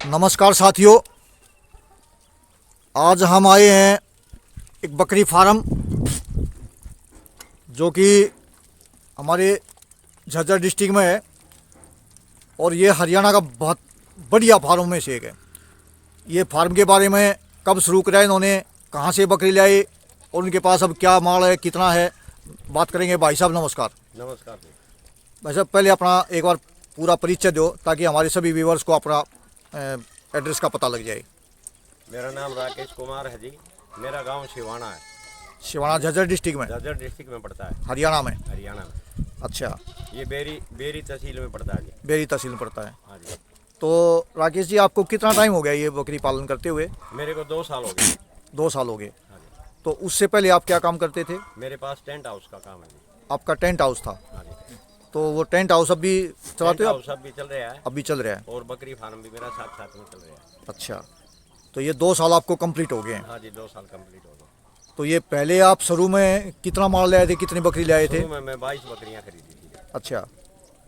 नमस्कार साथियों, आज हम आए हैं एक बकरी फार्म जो कि हमारे झज्जर डिस्ट्रिक्ट में है और ये हरियाणा का बहुत बढ़िया फार्म में से एक है। ये फार्म के बारे में कब शुरू करा इन्होंने, कहाँ से बकरी लाई और उनके पास अब क्या माल है, कितना है, बात करेंगे। भाई साहब नमस्कार। नमस्कार भाई साहब पहले अपना एक बार पूरा परिचय दो ताकि हमारे सभी व्यूवर्स को अपना एड्रेस का पता लग जाए। मेरा नाम राकेश कुमार है जी। मेरा गांव शिवाना है। शिवाना झज्जर डिस्ट्रिक्ट में, झज्जर डिस्ट्रिक्ट में पड़ता है, हरियाणा में। हरियाणा में। अच्छा, ये बेरी तहसील में पड़ता है जी। बेरी तहसील में पड़ता है। हाँ जी। तो राकेश जी, आपको कितना टाइम हो गया ये बकरी पालन करते हुए? मेरे को 2 साल हो गए। 2 साल हो गए। हाँ जी। तो उससे पहले आप क्या काम करते थे? मेरे पास टेंट हाउस का काम है जी। आपका टेंट हाउस था। हाँ जी। तो वो टेंट हाउस अब भी चलाते हो आप? सब भी चल रहा है अभी चल रहा है। और बकरी फार्म भी मेरा साथ साथ में चल रहा है। अच्छा, तो ये 2 साल आपको कंप्लीट हो गए हैं। हाँ जी, 2 साल कंप्लीट हो गए। तो ये पहले आप शुरू में कितना माल लाए थे, कितनी बकरी लाए थे? शुरू में मैं 22 बकरियां खरीदी थी। अच्छा,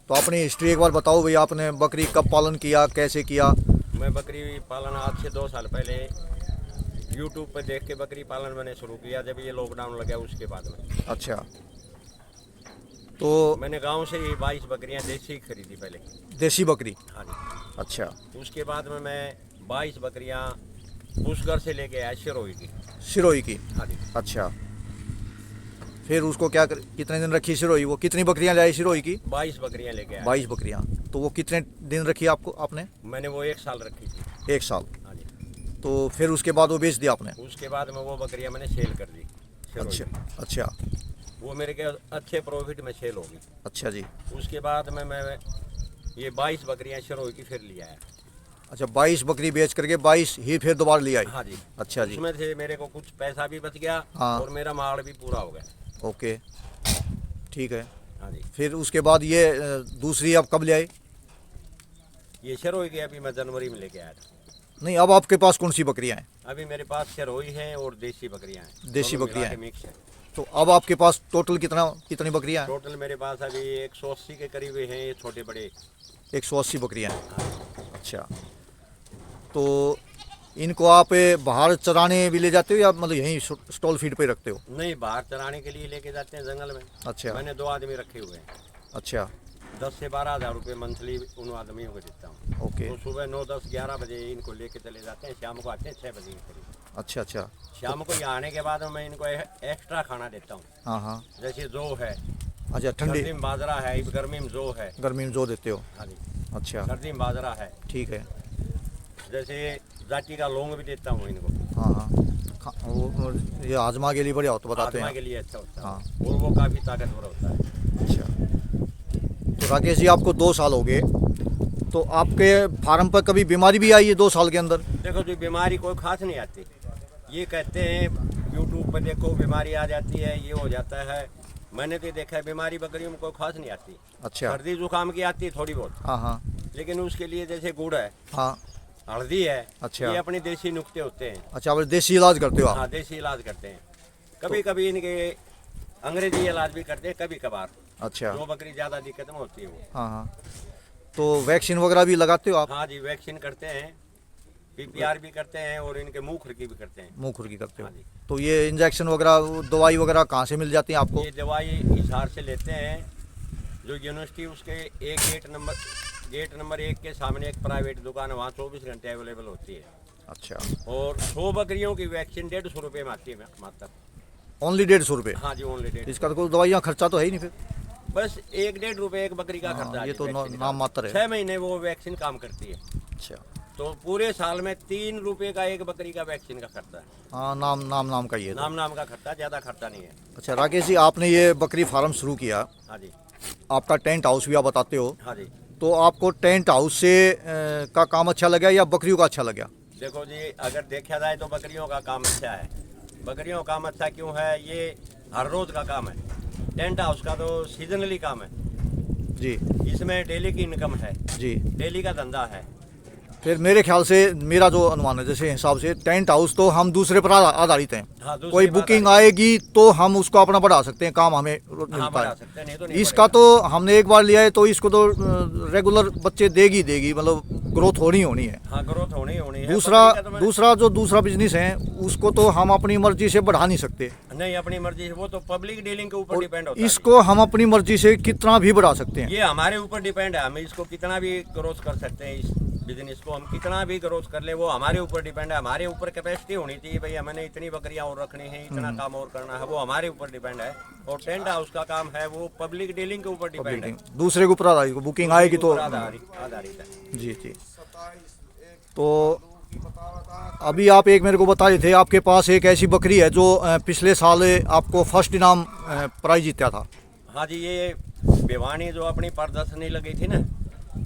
तो अपनी हिस्ट्री एक बार बताओ भाई, आपने बकरी कब पालन किया, कैसे किया? मैं बकरी पालन आज से 2 साल पहले यूट्यूब पर देख के बकरी पालन मैंने शुरू किया, जब ये लॉकडाउन लगा उसके बाद में। अच्छा, तो मैंने गांव से ही 22 बकरियां देसी खरीदी पहले। देसी बकरी? हाँ जी। अच्छा, उसके बाद में मैं 22 बकरियां पुष्कर से लेके आया शिरोई की। सिरोही की? हाँ जी। अच्छा, फिर उसको कितने दिन रखी सिरोही? वो कितनी बकरियां लाई सिरोही की? 22 बकरियां लेके आया। 22 बकरियां। तो वो कितने दिन रखी आपने? मैंने वो 1 साल रखी थी। 1 साल। हाँ जी। तो फिर उसके बाद वो बेच दिया आपने? उसके बाद में वो बकरियां मैंने सेल कर दी शिरोई अच्छा में। अच्छा। वो मेरे के अच्छे प्रॉफिट में सेल होगी। अच्छा जी। उसके बाद में मैं ये 22 बकरियां शिरोई की फिर लिया है। अच्छा, 22 बकरी बेच करके 22 ही फिर दोबारा लिया है? हाँ जी। अच्छा जी। उसमें से मेरे को कुछ पैसा भी बच गया। हाँ। और मेरा माल भी पूरा हो गया। ओके, ठीक है। हाँ जी। फिर उसके बाद ये दूसरी आप कब ले आए? ये शिरोई की अभी मैं जनवरी में लेके आया था। नहीं, अब आपके पास कौन सी बकरियां हैं? अभी मेरे पास शिरोई है और देसी बकरियां हैं। देसी दोनों बकरियां मिला के हैं। मिक्स है। तो अब आपके पास टोटल कितनी बकरियां हैं? टोटल मेरे पास अभी 180 के करीब हैं, ये छोटे बड़े। 180 बकरियां हैं। अच्छा, तो इनको आप बाहर चराने भी ले जाते हो या मतलब यहीं स्टॉल फीड पे रखते हो? नहीं, बाहर चराने के लिए लेके जाते हैं जंगल में। अच्छा। मैंने 2 आदमी रखे हुए हैं। अच्छा। 10 से 12 हज़ार रुपये मंथली उन आदमियों को देता हूँ। ओके। तो सुबह 9, 10, 11 बजे इनको लेके चले जाते हैं, शाम को आते हैं 6 बजे के करीब। अच्छा अच्छा। शाम को यहाँ आने के बाद मैं इनको एक्स्ट्रा खाना देता हूँ। हाँ हाँ। जैसे जो है, अच्छा, ठंडी सर्दी में बाजरा है, इस गर्मी में जो है। गर्मी में जो देते हो? हाँ जी। अच्छा, सर्दी में बाजरा है। ठीक है। जैसे जाटी का लौंग भी देता हूँ इनको। हाँ हाँ। वो ये हाजमा के लिए बढ़िया होता बताते आत्मा हैं। के लिए अच्छा होता है। हाँ। और वो काफ़ी ताकतवर होता है। अच्छा, तो राकेश जी आपको 2 साल हो गए, तो आपके फार्म पर कभी बीमारी भी आई है 2 साल के अंदर? देखो जी, बीमारी कोई खास नहीं आती। ये कहते हैं यूट्यूब पर देखो बीमारी आ जाती है, ये हो जाता है। मैंने तो देखा है बीमारी बकरियों में कोई खास नहीं आती। अच्छा। सर्दी जुकाम की आती है थोड़ी बहुत। हाँ हाँ। लेकिन उसके लिए जैसे गुड़ है, हाँ। हल्दी है। अच्छा। ये अपनी देसी नुक्ते होते हैं। अच्छा, आप देसी इलाज करते हो आप? हाँ, देसी इलाज करते हैं। कभी कभी इनके अंग्रेजी इलाज भी करते हैं कभी कभार। अच्छा। जो बकरी ज़्यादा दिक्कत में होती है वो। हाँ हाँ। तो वैक्सीन वगैरह भी लगाते हो आप? हाँ जी, वैक्सीन करते हैं, PPR भी करते हैं और इनके मुंह खुरकी भी करते हैं। मुँह खुरकी करते हो? हाँ जी। तो ये इंजेक्शन वगैरह, दवाई वगैरह कहाँ से मिल जाती है आपको? ये दवाई हिसार से लेते हैं। जो यूनिवर्सिटी उसके एक गेट नंबर 1 के सामने एक प्राइवेट दुकान है, वहाँ 24 घंटे अवेलेबल होती है। अच्छा। और 100 बकरियों की वैक्सीन 150 रुपये में आती है मात्र। ओनली 150 रुपये? हाँ जी, ओनली 150। इसका तो कोई दवाइयाँ खर्चा तो है ही नहीं फिर? बस 1-1.5 रुपये एक बकरी का खर्चा। ये तो नाम मात्र है। 6 महीने वो वैक्सीन काम करती है। अच्छा। तो पूरे साल में 3 रुपये का एक बकरी का वैक्सीन का खर्चा है। हाँ, नाम का ये तो। नाम का खर्चा, ज़्यादा खर्चा नहीं है। अच्छा राकेश जी, आपने ये बकरी फार्म शुरू किया, हाँ जी। आपका टेंट हाउस भी आप बताते हो, हाँ जी। तो आपको टेंट हाउस से का काम अच्छा लगा या बकरियों का अच्छा लगा? देखो जी, अगर देखा जाए तो बकरियों का काम अच्छा है। बकरियों का काम अच्छा क्यों है? ये हर रोज़ का काम है। टेंट हाउस का तो सीजनली काम है जी। इसमें डेली की इनकम है जी। डेली का धंधा है। फिर मेरे ख्याल से, मेरा जो अनुमान है, जैसे हिसाब से टेंट हाउस तो हम दूसरे पर आधारित हैं। हाँ, दूसरे कोई पर बुकिंग आधारित। आएगी तो हम उसको अपना बढ़ा सकते हैं, काम हमें हाँ, मिलता बढ़ा है। सकते हैं, नहीं तो नहीं इसका बढ़ेगा। तो हमने एक बार लिया है तो इसको तो रेगुलर बच्चे देगी मतलब ग्रोथ होनी है। हाँ, ग्रोथ होनी है। दूसरा बकरी का तो दूसरा बिजनेस है उसको तो हम अपनी मर्जी से बढ़ा नहीं सकते, नहीं अपनी मर्जी से, वो तो पब्लिक डीलिंग के ऊपर डिपेंड होता है। इसको हम अपनी मर्जी से कितना भी बढ़ा सकते हैं। ये हमारे ऊपर डिपेंड है, हम इसको कितना भी ग्रोथ कर सकते हैं। इस बिजनेस को हम कितना भी ग्रोथ कर ले, वो हमारे ऊपर डिपेंड है। हमारे ऊपर कैपेसिटी होनी चाहिए भाई, हमने इतनी बकरियां और रखनी है, इतना काम और करना है, वो हमारे ऊपर डिपेंड है। और टेंट हाउस का काम है वो पब्लिक डीलिंग के ऊपर डिपेंड है। दूसरे के ऊपर आधारित, बुकिंग आएगी तो आधारित है। जी जी। तो अभी आप एक मेरे को बता रहे थे आपके पास एक ऐसी बकरी है जो पिछले साल आपको फर्स्ट इनाम प्राइज जीता था। हाँ जी, ये भिवानी जो अपनी प्रदर्शनी लगी थी ना,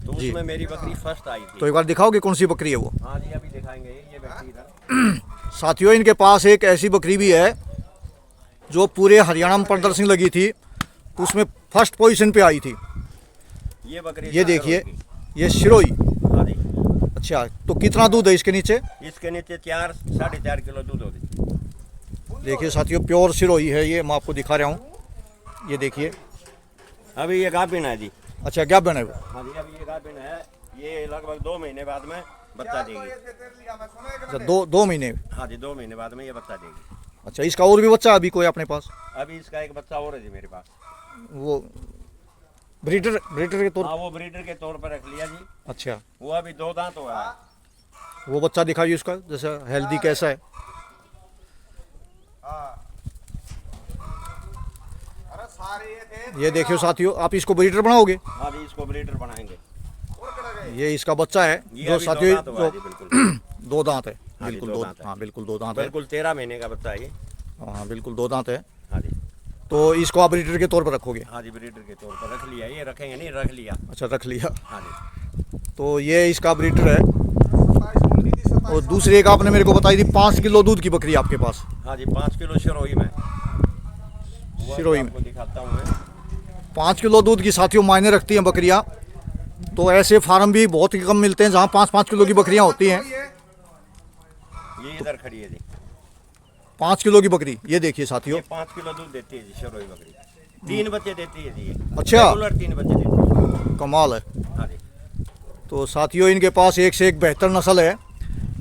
तो जी। उसमें मेरी बकरी फर्स्ट आई थी। तो एक बार दिखाओगे कौन सी बकरी है वो? हाँ जी, अभी दिखाएंगे। ये बकरी इधर। साथियों, इनके पास एक ऐसी बकरी भी है जो पूरे हरियाणा में प्रदर्शनी लगी थी, उसमें फर्स्ट पोजीशन पे आई थी। ये बकरी ये देखिए, ये शिरोई। हाँ जी, अच्छा, तो कितना दूध है इसके नीचे? इसके नीचे 4-4.5 किलो दूध होती। देखिए साथियों, प्योर शिरोई है ये, मैं आपको दिखा रहा हूँ। ये देखिए, अभी ये गाभिन है जी। अच्छा क्या बने वो? हाँ जी, अभी ये गाभिन है। ये लगभग 2 महीने बाद में बच्चा देगी। अच्छा, दो महीने। हाँ जी, 2 महीने बाद में ये बच्चा देगी। अच्छा, इसका और भी बच्चा अभी कोई अपने पास? अभी इसका एक बच्चा और है जी मेरे पास। वो ब्रीडर के तौर? हाँ, वो ब्रीडर के तौर पर रख लिया जी। अच्छा, वो अभी 2 दांत हुआ है। वो बच्चा दिखाइए उसका, जैसा हेल्दी कैसा है? ये देखियो साथियों, आप इसको ब्रीडर बनाओगे? हाँ जी, इसको ब्रीडर बनाएंगे। ये इसका बच्चा है ये जो अभी साथियों 2 दांत हुआ है जी, बिल्कुल। 2 दांत है, हाँ जी, बिल्कुल 2 दो, दांत है। हाँ बिल्कुल 2 दांत है। बिल्कुल 13 महीने का बच्चा है ये। हाँ बिल्कुल 2 दांत है। हाँ जी। तो इसको आप ब्रीडर के तौर पर रखोगे? हाँ जी, ब्रीडर के तौर पर रख लिया। ये रखेंगे नहीं, रख लिया। अच्छा, रख लिया। हाँ जी। तो ये इसका ब्रीडर है। और दूसरी एक आपने मेरे को बताई थी 5 किलो दूध की बकरी आपके पास? हाँ जी, 5 किलो शिरोई में। शिरोई में आपको दिखाता हूँ मैं। 5 किलो दूध की साथियों मायने रखती हैं बकरियां। तो ऐसे फार्म भी बहुत ही कम मिलते हैं जहाँ 5-5 किलो की बकरियां होती हैं। ये इधर खड़ी है जी। 5 किलो की बकरी, ये देखिए साथियों। ये 5 किलो दूध देती है जी शिरोई बकरी। 3 बच्चे देती है जी ये। अच्छा। रेगुलर 3 बच्चे देती है। कमाल है। हाँ जी। तो साथियों, इनके पास एक से एक बेहतर नस्ल है।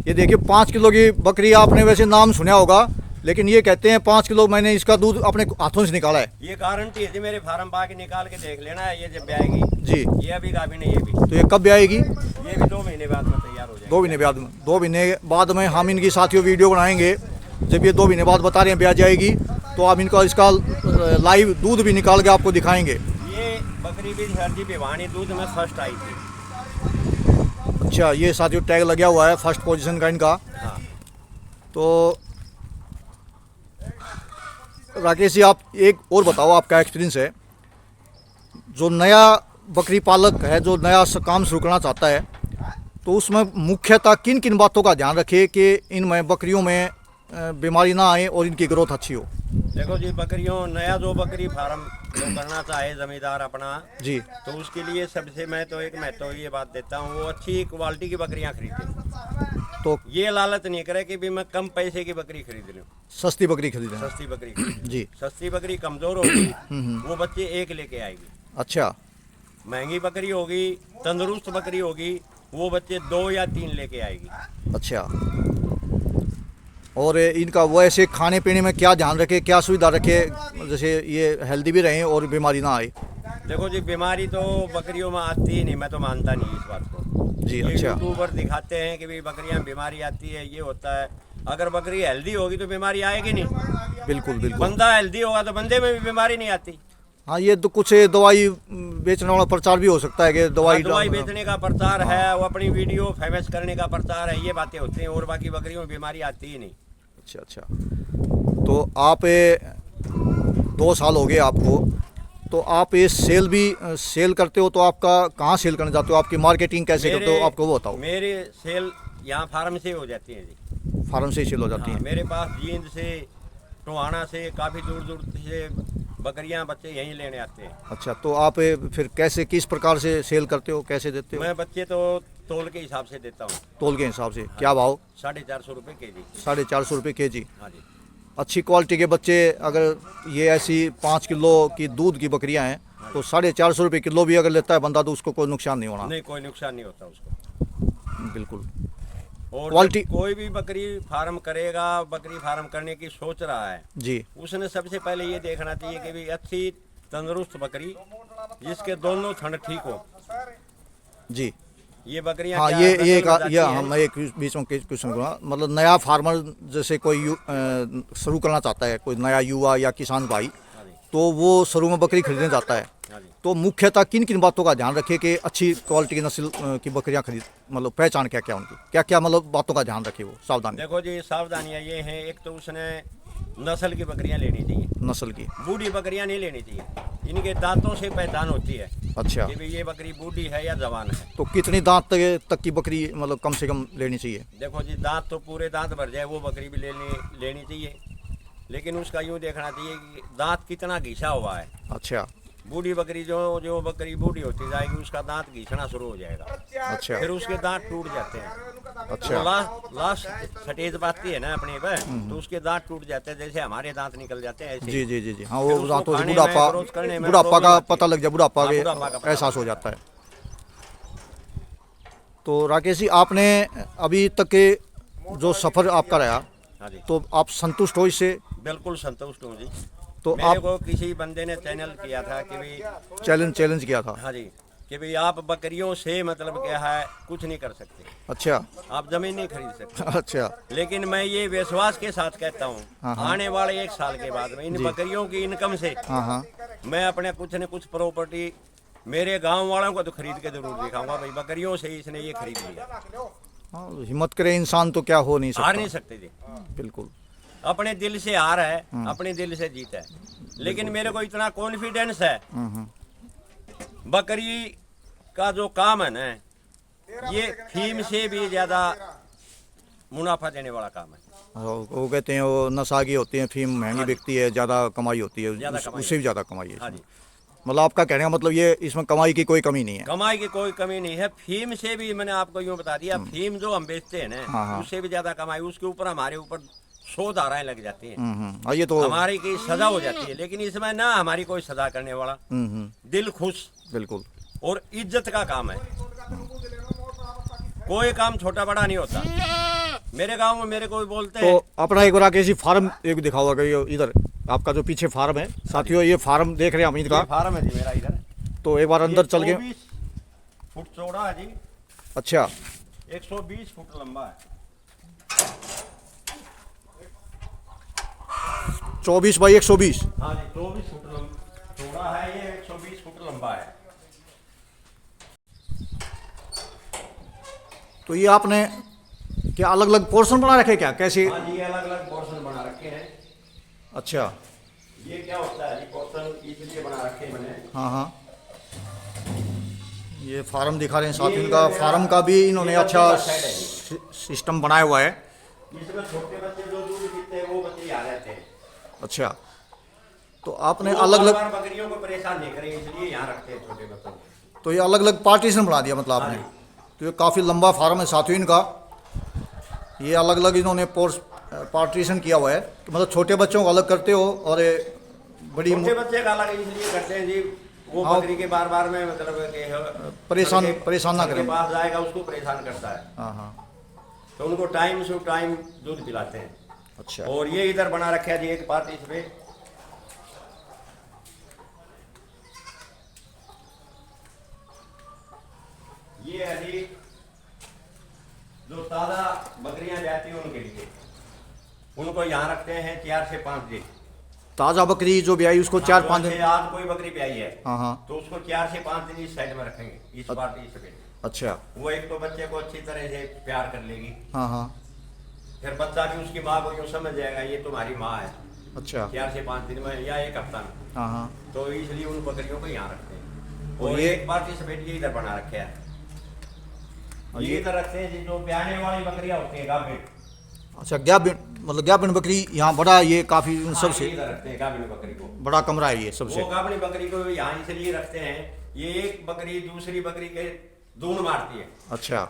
ये देखिए 5 किलो की बकरी, आपने वैसे नाम सुना होगा, लेकिन ये कहते हैं 5 किलो मैंने इसका दूध अपने हाथों से निकाला है। ये गारंटी है जी, मेरे फार्म बाकी निकाल के देख लेना है। ये जब ब्याएगी जी। ये अभी गाभिन है। ये भी तो ये कब आएगी? ये भी 2 महीने बाद में तैयार हो जाएगी। 2 महीने बाद में। 2 महीने बाद में हम इनकी साथियों वीडियो बनाएंगे। जब ये 2 महीने बाद बता रहे हैं ब्याह जाएगी, तो आप इनका इसका लाइव दूध भी निकाल के आपको दिखाएंगे। ये बकरी भी सर जी भिवानी दूध में फर्स्ट आई थी। अच्छा, ये साथियों टैग लगा हुआ है फर्स्ट पोजीशन का इनका। हाँ। तो राकेश जी, आप एक और बताओ, आपका एक्सपीरियंस है, जो नया बकरी पालक है जो नया काम शुरू करना चाहता है, तो उसमें मुख्यतः किन किन बातों का ध्यान रखे कि इनमें बकरियों में बीमारी ना आए और इनकी ग्रोथ अच्छी हो? देखो जी, बकरियों नया जो बकरी फार्म जो करना चाहे जमींदार अपना जी। तो उसके लिए सबसे मैं तो एक महत्व ये बात देता हूँ, वो अच्छी क्वालिटी की बकरियाँ खरीदे। तो ये लालच नहीं करे कि भी मैं कम पैसे की बकरी खरीद लूँ। सस्ती बकरी खरीदें। सस्ती बकरी खरीद। जी। सस्ती बकरी कमजोर होगी, वो बच्चे एक लेके आएगी। अच्छा। महंगी बकरी होगी, तंदुरुस्त बकरी होगी, वो बच्चे 2 या 3 लेके आएगी। अच्छा। और इनका वैसे खाने पीने में क्या ध्यान रखे, क्या सुविधा रखे, जैसे ये हेल्दी भी रहें और बीमारी ना आए? देखो जी, बीमारी तो बकरियों में आती ही नहीं, मैं तो मानता नहीं इस बात को जी। ये अच्छा। यूट्यूबर दिखाते हैं कि भाई बकरियां बीमारी आती है, ये होता है। अगर बकरी हेल्दी होगी तो बीमारी आएगी नहीं। बिल्कुल बिल्कुल। बंदा हेल्दी होगा तो बंदे में भी बीमारी नहीं आती। हाँ, ये तो कुछ दवाई बेचने वाला प्रचार भी हो सकता है कि दवाई दवाई बेचने का प्रचार है, वो अपनी वीडियो फेमस करने का प्रचार है, ये बातें होती हैं। और बाकी बकरियों में बीमारी आती ही नहीं। अच्छा अच्छा। तो आप 2 साल हो गए आपको, तो आप ये सेल करते हो, तो आपका कहाँ सेल करने जाते हो, आपकी मार्केटिंग कैसे करते हो, आपको वो बताओ। मेरे सेल यहाँ फार्म से हो जाती है जी। फार्म से ही सेल हो जाती हाँ, है? मेरे पास जींद से, टोहाना से, काफ़ी दूर दूर से बकरियां बच्चे यहीं लेने आते हैं। अच्छा, तो आप फिर कैसे, किस प्रकार से सेल करते हो, कैसे देते हो? मैं बच्चे तो तोल के हिसाब से देता हूँ। तोल के हिसाब से? क्या भाव? 450 रुपये केजी। 450 रुपये केजी? हाँ जी। अच्छी क्वालिटी के बच्चे, अगर ये ऐसी 5 किलो की दूध की बकरियां हैं, तो 450 रुपये किलो भी अगर लेता है बंदा, तो उसको कोई नुकसान नहीं होना। नहीं, कोई नुकसान नहीं होता उसको। बिल्कुल। और क्वालिटी कोई भी बकरी फार्म करेगा, बकरी फार्म करने की सोच रहा है, जी उसने सबसे पहले ये देखना चाहिए कि भाई अच्छी तंदुरुस्त बकरी जिसके दोनों थन ठीक हो। जी ये बकरियां हाँ, क्या ये नस्ल एक में जाती ये हैं? हम एक बीच में क्वेश्चन करूँगा, मतलब नया फार्मर जैसे कोई शुरू करना चाहता है, कोई नया युवा या किसान भाई, हाँ जी, तो वो शुरू में बकरी खरीदने जाता है, हाँ जी। तो मुख्यतः किन किन बातों का ध्यान रखे कि अच्छी क्वालिटी की नस्ल की बकरियां खरीद, मतलब पहचान क्या क्या उनकी, क्या क्या मतलब बातों का ध्यान रखे वो सावधानी देखो जी, सावधानियां ये हैं, एक तो उसने नस्ल की बकरियां लेनी चाहिए, नस्ल की। बूढ़ी बकरियां नहीं लेनी चाहिए। इनके दांतों से पहचान होती है अच्छा, कि भाई ये बकरी बूढ़ी है या जवान है। तो कितनी दांत तक की बकरी मतलब कम से कम लेनी चाहिए? देखो जी, दांत तो पूरे दांत भर जाए वो बकरी भी लेनी चाहिए, लेकिन उसका यूँ देखना चाहिए कि दांत कितना घिसा हुआ है। अच्छा बूढ़ी बकरी जो जो बकरी बूढ़ी होती जाएगी उसका दांत घिसना शुरू हो जाएगा, अच्छा फिर उसके दांत टूट जाते हैं। अच्छा तो लास्ट स्टेज पाती है ना अपने पे, तो उसके दांत टूट जाते हैं, जैसे हमारे दांत निकल जाते हैं ऐसे जी ही। जी जी जी हाँ, फिर वो उसको दांतों से खाने में, बुढ़ापा ग्रोथ करने में बुढ़ापा प्रॉब्लम का आती है। पता लग जाए, बुढ़ापा हाँ, के बुढ़ापा का पता एहसास हो लगता जाता है। तो राकेश जी, आपने अभी तक के जो सफ़र आपका रहा, हाँ जी, तो आप संतुष्ट हो इससे? बिल्कुल संतुष्ट हूँ जी। तो मेरे आप को किसी बंदे ने चैनल किया था कि भाई, चैलेंज किया था? हाँ जी, कि भाई आप बकरियों से मतलब क्या है, कुछ नहीं कर सकते, अच्छा आप जमीन नहीं खरीद सकते। अच्छा लेकिन मैं ये विश्वास के साथ कहता हूँ, हाँ, हाँ। आने वाले 1 साल के बाद में इन जी। बकरियों की इनकम से हाँ हाँ मैं अपने कुछ न कुछ प्रॉपर्टी मेरे गांव वालों को तो खरीद के जरूर दिखाऊंगा, भाई बकरियों से ही इसने ये खरीद लिया। हाँ, हिम्मत करे इंसान तो क्या हो नहीं हार सकता। नहीं सकते जी, बिल्कुल। अपने दिल से हार है, अपने दिल से जीत है। लेकिन मेरे को इतना कॉन्फिडेंस है, बकरी का जो काम है ना, ये फीम से भी ज्यादा मुनाफा देने वाला काम है। वो कहते हैं वो नसागी होती है, फीम महंगी हाँ जी। बिकती है, ज़्यादा कमाई होती है, ज़्यादा कमाई उससे भी ज़्यादा कमाई है हाँ इसमें। जी, मतलब आपका कहने का मतलब ये, इसमें कमाई की कोई कमी नहीं है। कमाई की कोई कमी नहीं है। फीम से भी मैंने आपको यूँ बता दिया, फीम जो हम बेचते हैं हाँ, ना, हाँ। उससे भी ज्यादा कमाई, उसके ऊपर हमारे ऊपर 100 धाराएं लग जाती हैं, हाँ, ये तो हमारी की सजा हो जाती है। लेकिन इसमें ना हमारी कोई सजा करने वाला, दिल खुश बिल्कुल। और इज्जत का काम है। कोई काम छोटा बड़ा नहीं होता। मेरे गांव में मेरे को बोलते हैं, तो अपना एक राकेश जी फार्म एक दिखाओ, अगर ये इधर आपका जो पीछे फार्म है साथियों, ये फार्म देख रहे हैं हम ये इनका, फार्म है जी मेरा इधर। तो एक बार अंदर चल के। 24 फुट चौड़ा है जी, अच्छा 120 फुट लंबा है। 24 बाई 120। हाँ जी, 24 फुट चौड़ा है, ये 120 फुट लंबा है। तो ये आपने क्या अलग अलग पोर्शन बना रखे क्या, कैसे? हाँ जी, ये अलग अलग पोर्शन बना रखे हैं। अच्छा ये क्या होता है जी, पोर्शन इसलिए बना रखे हैं मैंने। हाँ हाँ, ये फार्म दिखा रहे हैं साथियों, ये इनका मेरा- फार्म का भी इन्होंने ये अच्छा बच्चे का shed है जी। सिस्टम बनाया हुआ है। इसमें छोटे बच्चे जो दूध पीते हैं वो बच्चे यहाँ रहते हैं। अच्छा, तो आपने वो अलग अलग, बार-बार बकरियों को परेशान नहीं करें, इसलिए यहाँ रखते हैं छोटे बच्चों को। तो ये अलग अलग पार्टीशन बना दिया मतलब आपने। हाँ तो ये काफ़ी लंबा फार्म है साथियों इनका, ये अलग अलग इन्होंने पार्टीशन किया हुआ है, कि मतलब छोटे बच्चों को अलग करते हो और ये बड़ी छोटे बच्चे का अलग इसलिए करते हैं जी, वो हाँ। बकरी के बार बार में मतलब कि परेशान ना के करें। पास जाएगा उसको परेशान करता है, हाँ हाँ तो उनको टाइम से टाइम दूध पिलाते हैं। अच्छा और ये इधर बना रखा है जी एक पार्ट इस पे, ये है जी जो ताजा बकरियां जाती हैं उनके लिए, उनको यहाँ रखते हैं 4 से 5 दिन। ताज़ा बकरी जो ब्याई उसको 4-5 दिन। आज कोई बकरी ब्याई है हाँ हाँ तो उसको 4 से 5 दिन इस साइड में रखेंगे, इस पार्टी इस पे। अच्छा वो एक तो बच्चे को अच्छी तरह से प्यार कर लेगी, हाँ हाँ फिर बच्चा भी उसकी माँ को यूँ समझ जाएगा ये तुम्हारी माँ है, अच्छा 4 से 5 दिन में या 1 हफ्ता में। हाँ हाँ तो इसलिए उन बकरियों को यहाँ रखते हैं। और और ये- एक पार्टी से बैठ के इधर बना रखे है, और ये ये- इधर रखते हैं जी जो ब्याने वाली बकरियां होती है गाभिन। अच्छा मतलब ग्याबिन बकरी यहाँ बड़ा, ये काफ़ी हाँ, सबसे ये इधर रखते हैं गाभिन बकरी को। बड़ा कमरा है ये सबसे। वो गाभिन बकरी को यहाँ इसलिए रखते हैं, ये एक बकरी दूसरी बकरी के दून मारती है, अच्छा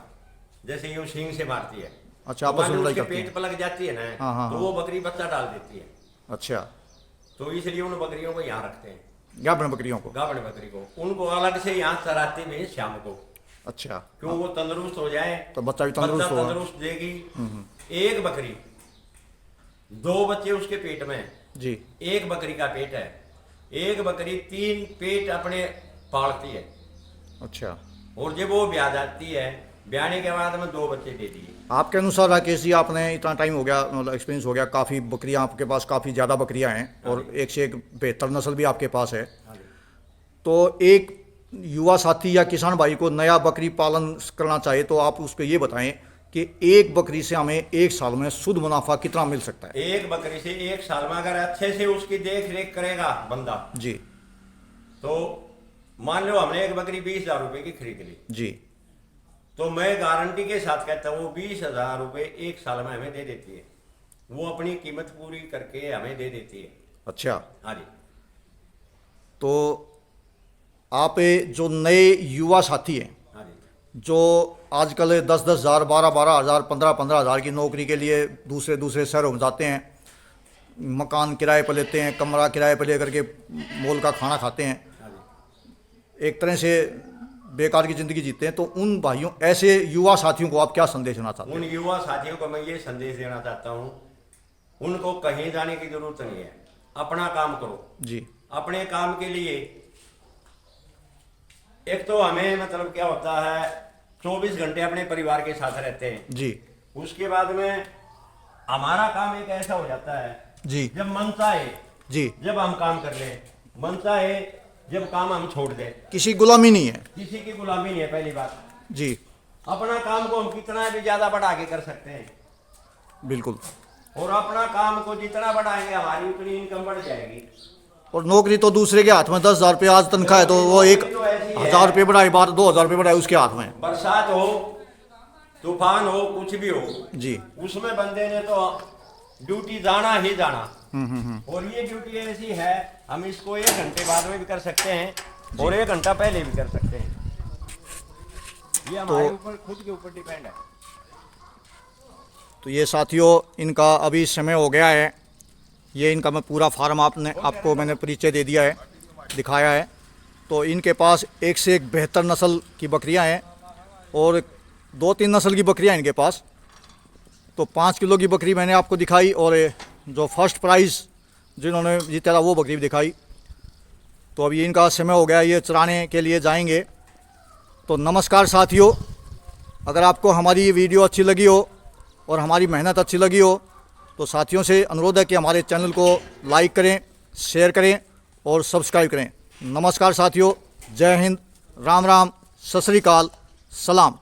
जैसे यूं सींग से मारती है। अच्छा, आपस में मान लो लड़ाई उसके करती पेट है। पर लग जाती है हाँ, ना, हाँ, तो वो बकरी बच्चा डाल देती है। अच्छा, तो इसलिए उन बकरियों को यहाँ रखते हैं, ग्याबिन बकरियों को। गाभिन बकरी को। उनको अलग से यहाँ चराते भी हैं शाम को। अच्छा, क्यों वो तंदुरुस्त हो जाए, तो बच्चा भी तंदुरुस्त होगा। तंदुरुस्त देगी। एक बकरी 2 बच्चे उसके पेट में, जी, एक बकरी का पेट है, एक बकरी 3 पेट अपने पालती है। अच्छा। और जब वो ब्याह जाती है, ब्याने के बाद में 2 बच्चे दे दिए। आपके अनुसार राकेश जी, आपने इतना टाइम हो गया, मतलब एक्सपीरियंस हो गया, काफ़ी बकरियां आपके पास, काफ़ी ज़्यादा बकरियां हैं और एक से एक बेहतर नस्ल भी आपके पास है। तो एक युवा साथी या किसान भाई को नया बकरी पालन करना चाहिए तो आप उसको ये बताएं कि एक बकरी से हमें एक साल में शुद्ध मुनाफा कितना मिल सकता है? एक बकरी से एक साल में अगर अच्छे से उसकी देख रेख करेगा बंदा, जी, तो मान लो हमने एक बकरी 20,000 रुपए की खरीद ली, जी, तो मैं गारंटी के साथ कहता हूँ वो 20,000 रुपए एक साल में हमें दे देती है। वो अपनी कीमत पूरी करके हमें दे देती है। अच्छा। हाँ जी। तो आप जो नए युवा साथी हैं, हाँ जी। जो आजकल 10-10 हज़ार, 12-12 हज़ार, 15-15 हज़ार की नौकरी के लिए दूसरे दूसरे शहरों में जाते हैं, मकान किराए पर लेते हैं, कमरा किराए पर लेकर के मोल का खाना खाते हैं, हाँ जी। एक तरह से बेकार की ज़िंदगी जीते हैं, तो उन भाइयों, ऐसे युवा साथियों को आप क्या संदेश देना चाहते उन हैं? युवा साथियों को मैं ये संदेश देना चाहता हूँ, उनको कहीं जाने की जरूरत नहीं है, अपना काम करो। जी, अपने काम के लिए एक तो हमें मतलब क्या होता है, 24 घंटे अपने परिवार के साथ रहते हैं। जी, उसके बाद में हमारा काम एक ऐसा हो जाता है, जी, जब मन चाहे जी, जब हम काम कर लें, मन चाहे जब काम हम छोड़ दें। किसी गुलामी नहीं है। किसी की गुलामी नहीं है। पहली बात, जी, अपना काम को हम कितना भी ज्यादा बढ़ा के कर सकते हैं, बिल्कुल। और अपना काम को जितना बढ़ाएंगे हमारी उतनी इनकम बढ़ जाएगी। और नौकरी तो दूसरे के हाथ में, 10,000 रुपये आज तनख्वाह है तो वो 1,000 रुपये बढ़ाए, बार 2,000 रुपये बढ़ाए उसके हाथ में। बरसात हो, तूफान हो, कुछ भी हो, जी, उसमें बंदे ने तो ड्यूटी जाना ही जाना। और ये ड्यूटी ऐसी है, हम इसको 1 घंटे बाद में भी कर सकते हैं और 1 घंटा पहले भी कर सकते हैं। ये हमारे ऊपर, खुद के ऊपर डिपेंड है। तो ये साथियों, इनका अभी समय हो गया है। ये इनका मैं पूरा फार्म आपको मैंने परिचय दे दिया है, दिखाया है। तो इनके पास एक से एक बेहतर नस्ल की बकरियां हैं और 2-3 नस्ल की बकरियां इनके पास। तो 5 किलो की बकरी मैंने आपको दिखाई और जो फर्स्ट प्राइज़ जिन्होंने जीता था वो बकरी भी दिखाई। तो अभी इनका समय हो गया, ये चराने के लिए जाएंगे। तो नमस्कार साथियों, अगर आपको हमारी ये वीडियो अच्छी लगी हो और हमारी मेहनत अच्छी लगी हो तो साथियों से अनुरोध है कि हमारे चैनल को लाइक करें, शेयर करें और सब्सक्राइब करें। नमस्कार साथियों, जय हिंद, राम राम, सत श्री अकाल, सलाम।